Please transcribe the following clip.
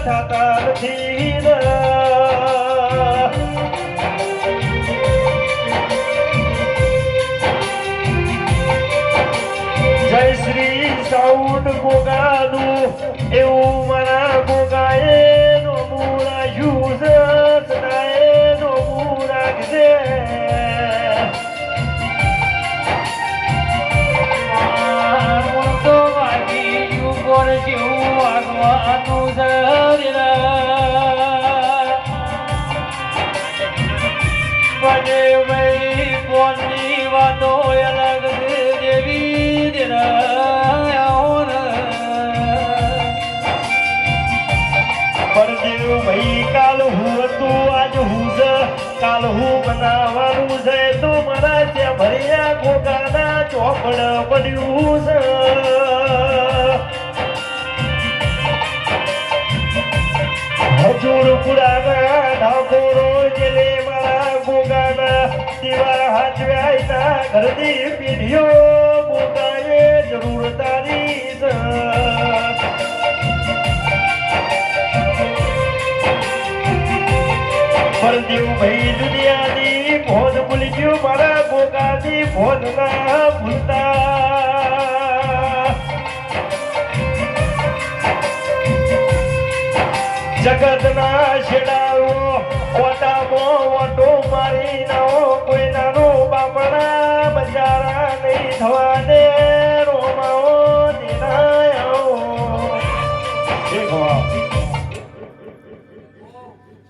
થતા નથી ને. જય શ્રી સાઉન્ડ ગોગાનું એવું મારા ગોગાએ નોમું રાખ્યું છે, સદાએ નોમું રાખજે. તો વાગી ઉપર જેવું વાગવાનું છે મને ભાઈ કોની વાતો અલગ દેવી પરદેવ ભાઈ કાલ હું હતું આજ હું છે, કાલ હું બનાવવાનું છે તો મારા ત્યાં ભર્યા ગોગાના ચોપડ પડ્યું છે. હજુર પુરાના ઠાકોરો જેલે મારા ગોગાના દીવા હાચવ્યા ઘરની પીઢીઓ ગોગાએ જરૂર તારી છે. પરદેવ ભાઈ દુનિયાની ભોન ભૂલી ગયું મારા ગોગાની ભોન ના ભૂલતા. જગતના છેડાઓ ઓટામાં ઓટો મારી નાઓ કોઈ નાનો બાપડા બજારા નહીં થવા દે રોમાઓ દેનાયો.